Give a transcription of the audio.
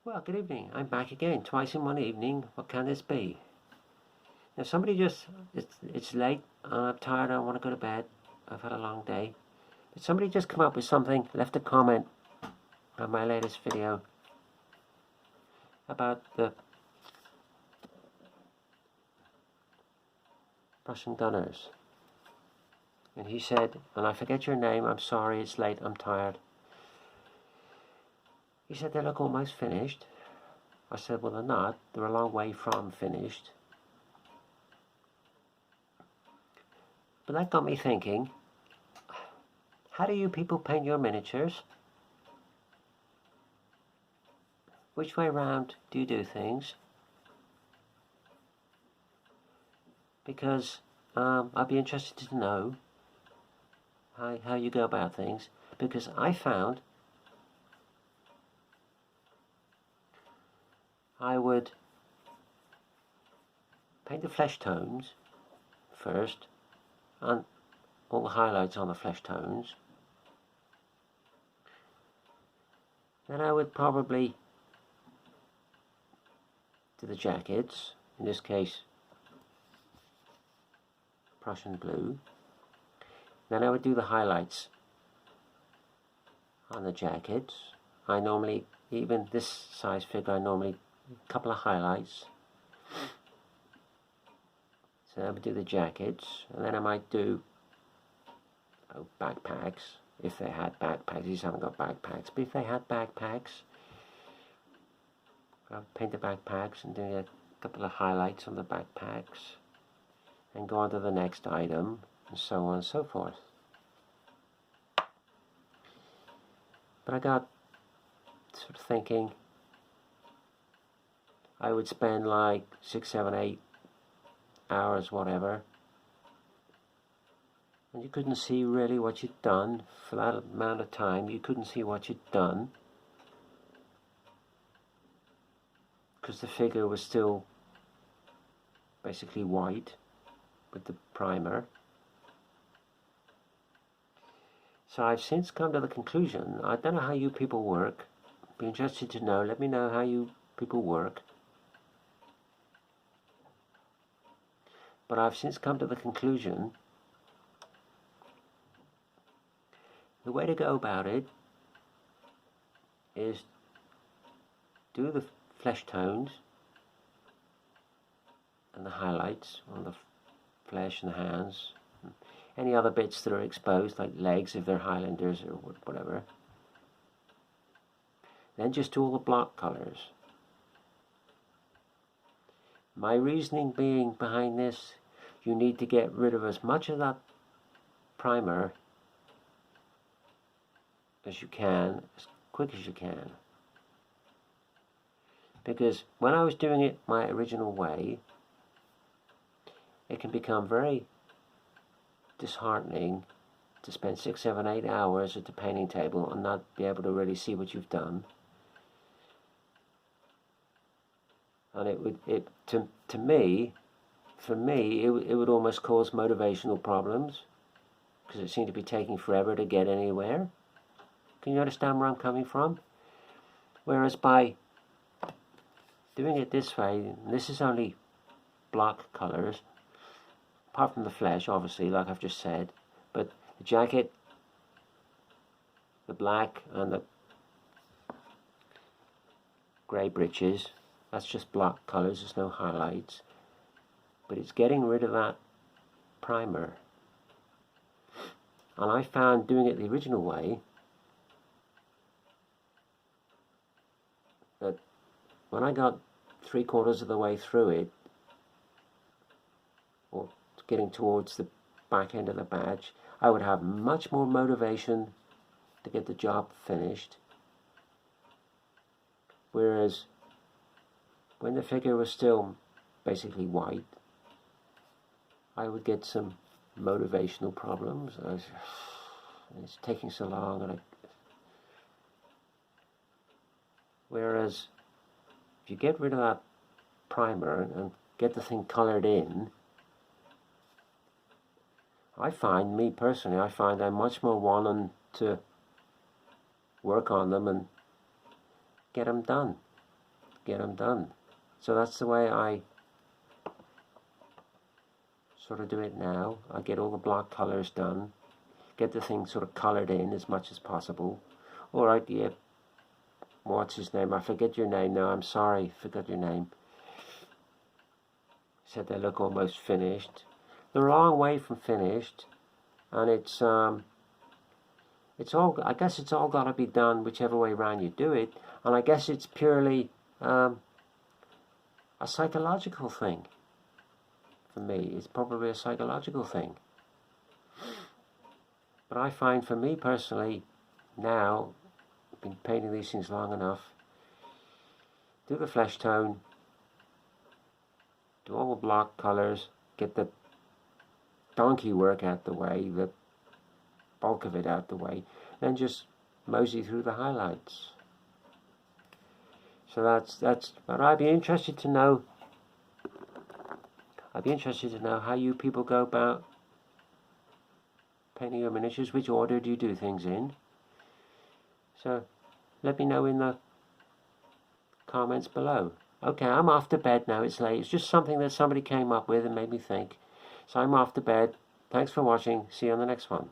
Well, good evening. I'm back again, twice in one evening. What can this be? Now, somebody it's late, and I'm tired, I want to go to bed. I've had a long day. But somebody just come up with something, left a comment on my latest video about the Russian gunners. And he said, and I forget your name, I'm sorry, it's late, I'm tired. He said they look almost finished. I said, well, they're not. They're a long way from finished. But that got me thinking, how do you people paint your miniatures? Which way round do you do things? Because I'd be interested to know how you go about things. Because I found I would paint the flesh tones first, and all the highlights on the flesh tones. Then I would probably do the jackets, in this case Prussian blue. Then I would do the highlights on the jackets. I normally, even this size figure, I normally a couple of highlights. So I would do the jackets, and then I might do backpacks, if they had backpacks. These haven't got backpacks, but if they had backpacks, I would paint the backpacks and do a couple of highlights on the backpacks, and go on to the next item, and so on and so forth. But I got sort of thinking, I would spend like 6, 7, 8 hours, whatever, and you couldn't see really what you'd done for that amount of time. You couldn't see what you'd done because the figure was still basically white with the primer. So I've since come to the conclusion, I don't know how you people work, be interested to know, let me know how you people work. But I've since come to the conclusion, the way to go about it is do the flesh tones and the highlights on the flesh and the hands, any other bits that are exposed, like legs if they're Highlanders or whatever. Then just do all the block colours. My reasoning being behind this, you need to get rid of as much of that primer as you can, as quick as you can. Because when I was doing it my original way, it can become very disheartening to spend 6, 7, 8 hours at the painting table and not be able to really see what you've done. And for me, it would almost cause motivational problems because it seemed to be taking forever to get anywhere. Can you understand where I'm coming from? Whereas by doing it this way, this is only block colours, apart from the flesh, obviously, like I've just said, but the jacket, the black and the grey breeches, that's just block colours, there's no highlights. But it's getting rid of that primer. And I found doing it the original way that when I got 3/4 of the way through it, or getting towards the back end of the badge, I would have much more motivation to get the job finished. Whereas when the figure was still basically white, I would get some motivational problems. It's taking so long, whereas if you get rid of that primer and get the thing coloured in, me personally, I find I'm much more wanting to work on them and get them done. get them done. So that's the way I sort of do it now. I get all the block colors done, get the thing sort of colored in as much as possible. Alright, yeah, what's his name? I forget your name now, I'm sorry, forgot your name. Said they look almost finished. They're a long way from finished, and it's all, I guess it's all got to be done whichever way around you do it, and I guess it's purely a psychological thing. For me, it's probably a psychological thing. But I find, for me personally, now, I've been painting these things long enough, do the flesh tone, do all the block colors, get the donkey work out the way, the bulk of it out the way, then just mosey through the highlights. So that's. But I'd be interested to know. How you people go about painting your miniatures. Which order do you do things in? So let me know in the comments below. Okay, I'm off to bed now, it's late. It's just something that somebody came up with and made me think. So I'm off to bed. Thanks for watching. See you on the next one.